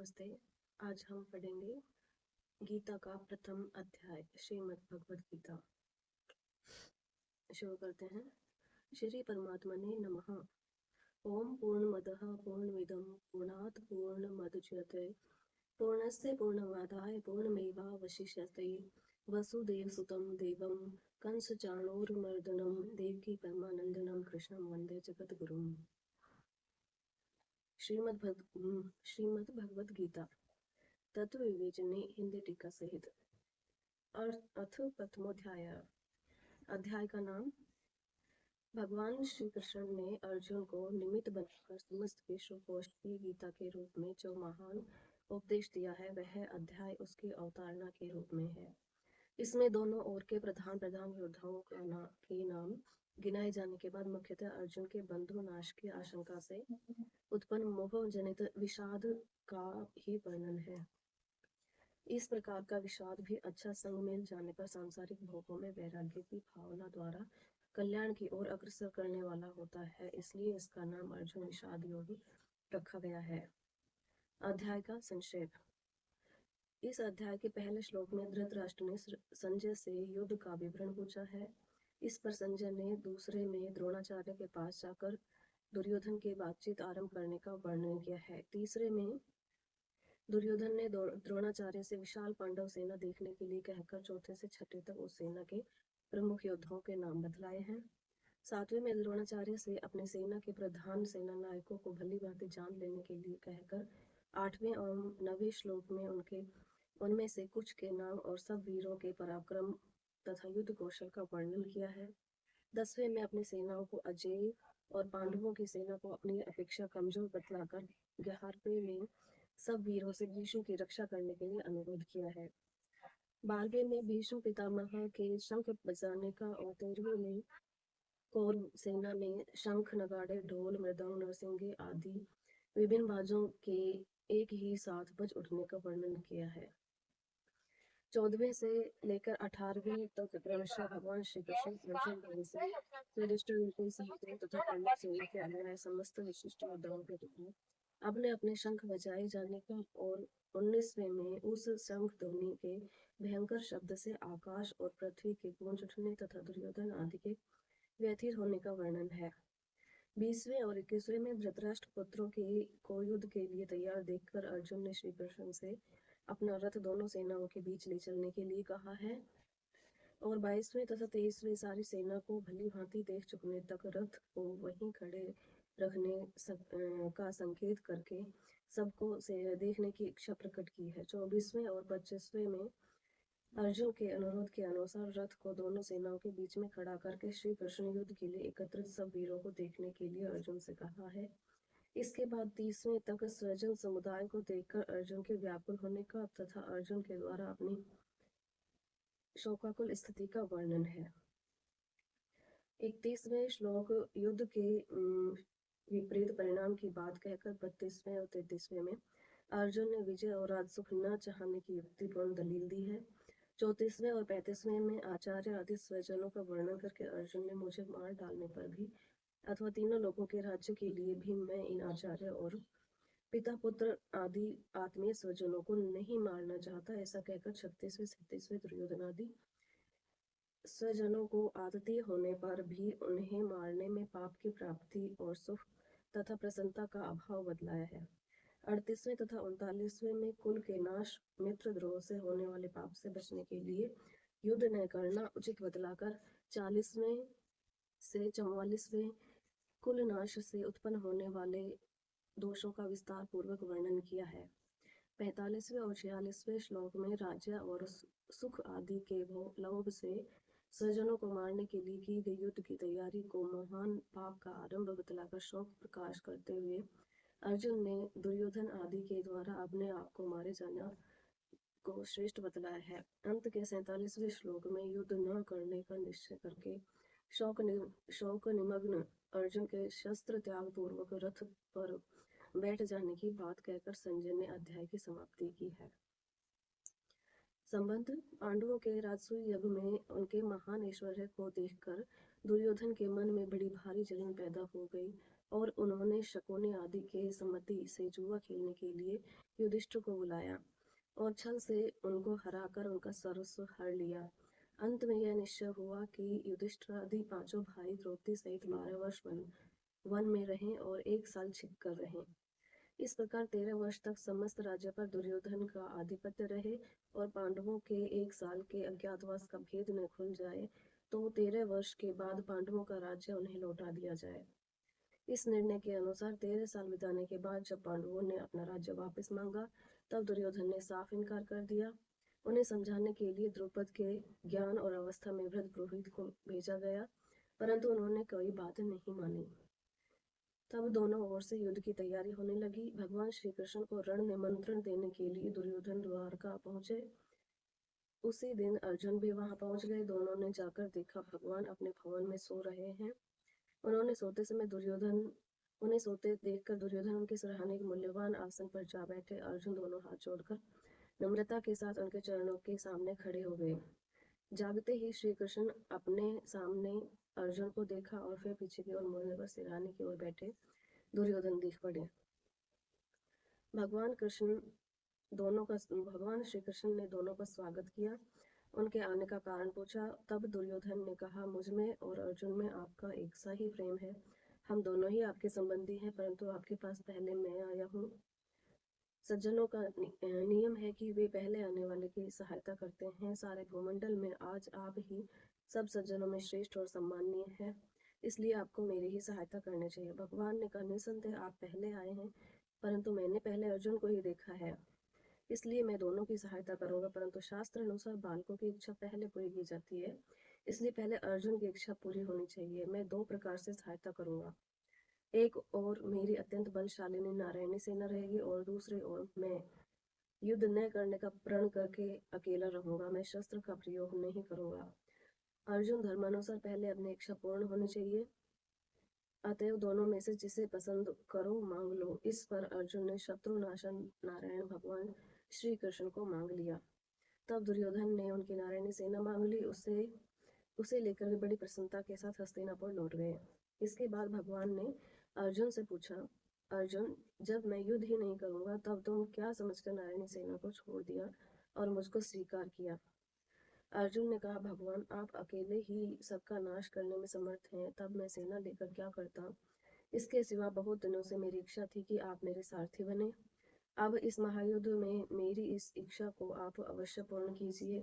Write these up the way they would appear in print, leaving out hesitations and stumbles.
नमस्ते। आज हम पढ़ेंगे गीता का प्रथम अध्याय श्रीमद् भगवद गीता। शुरू करते हैं। श्री परमात्मने नमः। ओम पूर्णमदः पूर्णमिदं पूर्णात् पूर्णमुदच्यते पूर्णस्य पूर्णमादाय पूर्णमेवावशिष्यते वसुदेवसुतं देवं कंसचाणूरमर्दनं देवकी परमानंदनं कृष्णं वंदे जगद्गुरुम्। श्रीमद् भगवद गीता तत्व विवेचने हिंदी टीका सहित अथ प्रथमोध्याय। अध्याय का नाम भगवान श्री कृष्ण ने अर्जुन को निमित्त बनाकर समस्त विश्व को श्री गीता के रूप में जो महान उपदेश दिया है वह अध्याय उसकी अवतारणा के रूप में है। इसमें दोनों ओर के प्रधान योद्धाओं के नाम गिनाए जाने के बाद मुख्यतः अर्जुन के बंधु नाश की आशंका से उत्पन्न मोह जनित विषाद का ही वर्णन है। इस प्रकार का विषाद भी अच्छा संग मिल जाने पर सांसारिक भोगों में वैराग्य की भावना द्वारा कल्याण की ओर अग्रसर करने वाला होता है, इसलिए इसका नाम अर्जुन विषाद योग रखा गया है। अध्याय का संक्षेप। इस अध्याय के पहले श्लोक में धृतराष्ट्र ने संजय से युद्ध का विवरण पूछा है। इस पर संजय ने दूसरे में द्रोणाचार्य के पास जाकर दुर्योधन की बातचीत आरंभ करने का वर्णन किया है। तीसरे में दुर्योधन ने द्रोणाचार्य से विशाल पांडव सेना देखने के लिए कहकर चौथे से छठे तक उस सेना के प्रमुख योद्धाओं के नाम बतलाए हैं। सातवें में द्रोणाचार्य से अपने सेना के प्रधान सेना नायकों को भली भांति जान लेने के लिए कहकर आठवें और नवें श्लोक में उनमें से कुछ के नाम और सब वीरों के पराक्रम तथा युद्ध कौशल का वर्णन किया है। 10वें में अपनी सेनाओं को अजेय और पांडवों की सेना को अपनी अपेक्षा कमजोर बतलाकर 11वें में सब वीरों से भीष्म की रक्षा करने के लिए अनुरोध किया है। 12वें में भीष्म पितामह के शंख बजाने का और 13वें में कौरव सेना में शंख नगाड़े ढोल मृदंग नरसिंगे आदि विभिन्न बाजों के एक ही साथ बज उठने का वर्णन किया है। 14वें से लेकर 18वें तक क्रमशः भगवान श्री कृष्ण तथा पांडव सेना के अन्य समस्त विशिष्ट योद्धाओं के द्वारा अपने अपने शंख बजाए जाने का और 19वें में उस शंख ध्वनि के भयंकर शब्द से आकाश और पृथ्वी के गूंज उठने तथा दुर्योधन आदि के व्यथित होने का वर्णन है। 20वें और 21वें में धृतराष्ट्र पुत्रों को युद्ध के लिए तैयार देखकर अर्जुन ने श्री कृष्ण से अपना रथ दोनों सेनाओं के बीच ले चलने के लिए कहा है और 22वें तथा 23वें सारी सेना को भली भांति देख चुकने तक रथ को वहीं खड़े रखने का संकेत करके सबको से देखने की इच्छा प्रकट की है। 24वें और 25वें में अर्जुन के अनुरोध के अनुसार रथ को दोनों सेनाओं के बीच में खड़ा करके श्री कृष्ण युद्ध के लिए एकत्रित सब वीरों को देखने के लिए अर्जुन से कहा है। इसके बाद 30वें तक स्वजन समुदाय को देखकर अर्जुन के व्याकुल होने का तथा अर्जुन के द्वारा अपनी शोकाकुल स्थिति का वर्णन है। 31वें श्लोक युद्ध के विपरीत परिणाम की बात कहकर 32वें और 33वें में अर्जुन ने विजय और राजसुख न चाहने की युक्तिपूर्ण दलील दी है। 34वें और 35वें में आचार्य आदि स्वजनों का वर्णन करके अर्जुन ने मुझे मार डालने पर भी अथवा तीनों लोगों के राज्य के लिए भी मैं इन आचार्य और पिता पुत्र आदि आत्मीय स्वजनों को नहीं मारना चाहता, ऐसा कहकर 36वें 37वें दुर्योधन आदि स्वजनों को आदती होने पर भी उन्हें मारने में पाप की प्राप्ति और सुख तथा प्रसन्नता का अभाव बतलाया है। 38वें तथा 39वें में कुल के नाश मित्र द्रोह से होने वाले पाप से बचने के लिए युद्ध न करना उचित बतलाकर 40वें से 44वें कुल नाश से उत्पन्न होने वाले दोषों का विस्तार पूर्वक वर्णन किया है। 45वें और 46वें श्लोक में राज्य और सुख आदि के लोभ से स्वजनों को मारने के लिए की गई युद्ध की तैयारी को महान पाप का आरंभ बतलाकर शोक प्रकाश करते हुए अर्जुन ने दुर्योधन आदि के द्वारा अपने आप को मारे जाना को श्रेष्ठ बतलाया है। अंत के 47वें श्लोक में युद्ध न करने का निश्चय करके शोक निमग्न अर्जुन के शस्त्र त्याग पूर्वक रथ पर बैठ जाने की बात कहकर संजय ने अध्याय की समाप्ति की है। संबंध। पांडवों के राजसूय यज्ञ में उनके महान ऐश्वर्य को देखकर दुर्योधन के मन में बड़ी भारी जलन पैदा हो गई और उन्होंने शकुनी आदि के सम्मति से जुआ खेलने के लिए युधिष्ठिर को बुलाया और छल से उनको हराकर उनका सर्वस्व हर लिया। अंत में यह निश्चय हुआ कि युधिष्ठिर आदि पांचों भाई द्रौपदी सहित 12 वर्ष वन में रहें और 1 साल छिप कर रहें। इस प्रकार 13 वर्ष तक समस्त राज्य पर दुर्योधन का आधिपत्य रहे और पांडवों के 1 साल के अज्ञातवास का भेद न खुल जाए तो 13 वर्ष के बाद पांडवों का राज्य उन्हें लौटा दिया जाए। इस निर्णय के अनुसार 13 साल बिताने के बाद जब पांडवों ने अपना राज्य वापस मांगा तब दुर्योधन ने साफ इनकार कर दिया। उन्हें समझाने के लिए द्रुपद के ज्ञान और अवस्था में वृद्ध पुरोहित को भेजा गया, परंतु उन्होंने कोई बात नहीं मानी। तब दोनों ओर से युद्ध की तैयारी होने लगी। भगवान श्री कृष्ण को रण निमंत्रण देने के लिए दुर्योधन द्वारका पहुंचे। उसी दिन अर्जुन भी वहां पहुंच गए। दोनों ने जाकर देखा भगवान अपने भवन में सो रहे हैं। उन्हें सोते देखकर दुर्योधन उनके सराहने के मूल्यवान आसन पर जा बैठे। अर्जुन दोनों हाथ जोड़कर नम्रता के साथ उनके चरणों के सामने खड़े हो गए। जागते ही श्री कृष्ण अपने सामने अर्जुन को देखा और फिर पीछे की ओर मुड़ने पर सिरहाने की ओर बैठे दुर्योधन दिख पड़े। भगवान श्री कृष्ण ने दोनों का स्वागत किया, उनके आने का कारण पूछा। तब दुर्योधन ने कहा, मुझ में और अर्जुन में आपका एक सा ही प्रेम है। हम दोनों ही आपके संबंधी हैं, परंतु आपके पास पहले मैं आया हूँ। सज्जनों का नियम है कि वे पहले आने वाले की सहायता करते हैं। सारे भूमंडल में आज आप ही सब सज्जनों में श्रेष्ठ और सम्माननीय है, इसलिए आपको मेरी ही सहायता करनी चाहिए। भगवान ने कहा, निसंदेह आप पहले आए हैं, परंतु मैंने पहले अर्जुन को ही देखा है, इसलिए मैं दोनों की सहायता करूंगा। परंतु शास्त्र अनुसार बालकों की इच्छा पहले पूरी की जाती है, इसलिए पहले अर्जुन की इच्छा पूरी होनी चाहिए। मैं 2 प्रकार से सहायता करूंगा। एक और मेरी अत्यंत बलशालिनी नारायणी सेना रहेगी और दूसरी ओर मैं युद्ध न करने का प्रण करके अकेला रहूंगा। मैं शस्त्र का प्रयोग नहीं करूंगा। अर्जुन, धर्मानुसार पहले अपनी इच्छा पूर्ण होनी चाहिए, अतएव दोनों में से जिसे पसंद करो मांग लो। इस पर अर्जुन ने शत्रुनाशन नारायण भगवान श्री कृष्ण को मांग लिया। तब दुर्योधन ने उनकी नारायणी सेना मांग ली। उसे लेकर वे बड़ी प्रसन्नता के साथ हस्तिनापुर लौट गए। इसके बाद भगवान ने अर्जुन से पूछा, अर्जुन, जब मैं युद्ध ही नहीं करूंगा तब तुम क्या समझकर नारायणी सेना को छोड़ दिया और मुझको स्वीकार किया? अर्जुन ने कहा, भगवान, आप अकेले ही सबका नाश करने में समर्थ हैं, तब मैं सेना लेकर क्या करता? इसके सिवा बहुत दिनों से मेरी इच्छा थी कि आप मेरे सारथी बने। अब इस महायुद्ध में मेरी इस इच्छा को आप अवश्य पूर्ण कीजिए।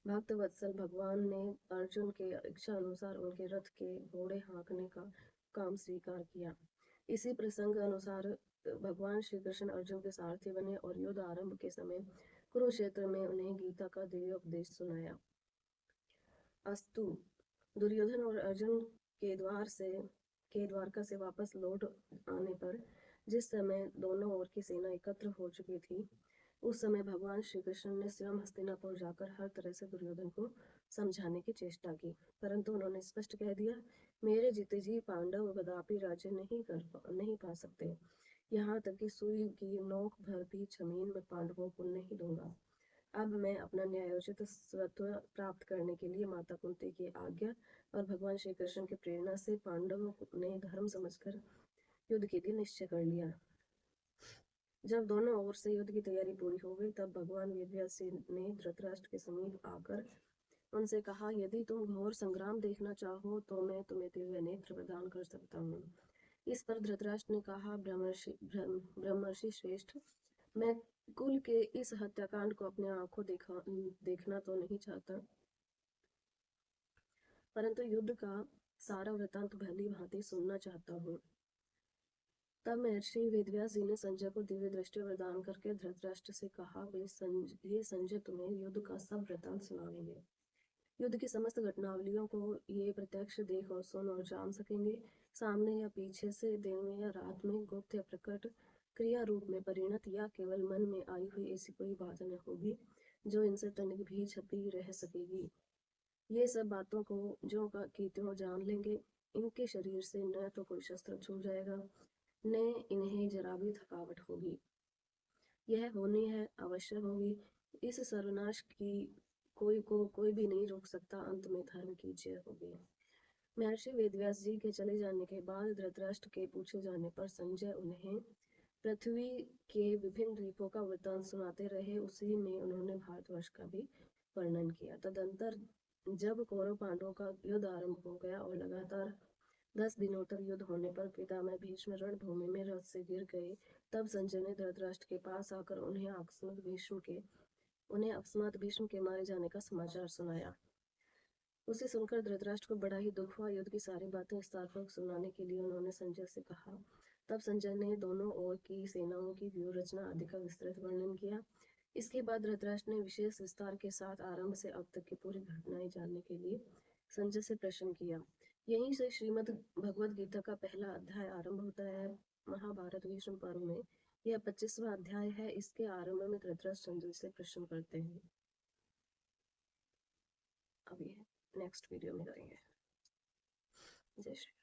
भक्त वत्सल भगवान ने अर्जुन के इच्छा अनुसार उनके रथ के घोड़े हाँकने का काम स्वीकार किया। इसी प्रसंग अनुसार भगवान श्री कृष्ण अर्जुन के सारथी बने और युद्ध आरंभ के समय कुरुक्षेत्र में उन्हें गीता का दिव्य उपदेश सुनाया। अस्तु। दुर्योधन और अर्जुन के द्वारका से वापस लौट आने पर जिस समय दोनों ओर की सेना एकत्र हो चुकी थी, उस समय भगवान श्री कृष्ण ने स्वयं हस्तिनापुर जाकर हर तरह से दुर्योधन को समझाने की चेष्टा की, परंतु उन्होंने स्पष्ट कह दिया, मेरे जीते जी पांडव कदापि राज्य नहीं पा सकते। यहाँ तक कि सुई की नोक भर भी जमीन में पांडवों को नहीं दूंगा। अब मैं अपना न्यायोचित स्वत्व प्राप्त करने के लिए माता कुंती की आज्ञा और भगवान श्री कृष्ण की प्रेरणा से पांडवों ने धर्म समझकर युद्ध के लिए निश्चय कर लिया। जब दोनों ओर से युद्ध की तैयारी पूरी हो गई तब भगवान वेदव्यास ने धृतराष्ट्र के समीप आकर उनसे कहा, यदि तुम घोर संग्राम देखना चाहो तो मैं तुम्हें दिव्य नेत्र प्रदान कर सकता हूँ। इस पर धृतराष्ट्र ने कहा, ब्रह्मर्षि श्रेष्ठ, मैं कुल के इस हत्याकांड को अपने आंखों देखना तो नहीं चाहता, परंतु युद्ध का सारा वृतांत भली भांति सुनना चाहता हूँ। तब महर्षि वेदव्यास जी ने संजय को दिव्य दृष्टि प्रदान करके धृतराष्ट्र से कहा, ये संजय तुम्हें युद्ध का सब वृतांत सुनाएंगे। युद्ध की समस्त घटनावलियों को ये प्रत्यक्ष देख और सुन और जान सकेंगे। सामने या पीछे से, दिन में या रात में, गुप्त या प्रकट, क्रिया रूप में परिणत या केवल मन में आई हुई ऐसी कोई बात न होगी जो इनसे तनिक भी छपी रह सकेगी। ये सब बातों को जो की त्यों जान लेंगे, इनके शरीर से न तो कोई शस्त्र छूट जाएगा, न इन्हें जरा भी थकावट होगी। यह होनी है, अवश्य होगी। इस सर्वनाश की कोई भी नहीं रोक सकता। अंत में धर्म की जय होगी। महर्षि वेदव्यास जी के चले जाने के बाद धृतराष्ट्र के पूछे जाने पर संजय उन्हें पृथ्वी के विभिन्न द्वीपों का वृत्तांत सुनाते रहे। उसी में उन्होंने भारतवर्ष का भी वर्णन किया। तदंतर जब कौरव पांडवों का युद्ध आरंभ हो गया और लगातार 10 दिनों तक युद्ध होने पर पितामह भीष्म रणभूमि में रथ से गिर गए, तब संजय ने धृतराष्ट्र के पास आकर उन्हें अकस्मात भीष्म के मारे जाने का समाचार सुनाया। उसे सुनकर धृतराष्ट्र को बड़ा ही दुख हुआ। युद्ध की सारी बातें विस्तारपूर्वक सुनाने के लिए उन्होंने संजय से कहा। तब संजय ने दोनों ओर की सेनाओं की व्यूह रचना आदि का विस्तृत वर्णन किया। इसके बाद धृतराष्ट्र ने विशेष विस्तार के साथ आरंभ से अब तक की पूरी घटनाएं जानने के लिए संजय से प्रश्न किया। यहीं से श्रीमद् भगवद गीता का पहला अध्याय आरंभ होता है। महाभारत भीष्म पर्व में यह 25वां अध्याय है। इसके आरंभ में धृतराष्ट्र संजय से प्रश्न करते हैं। अब ये नेक्स्ट वीडियो में करेंगे। जय श्री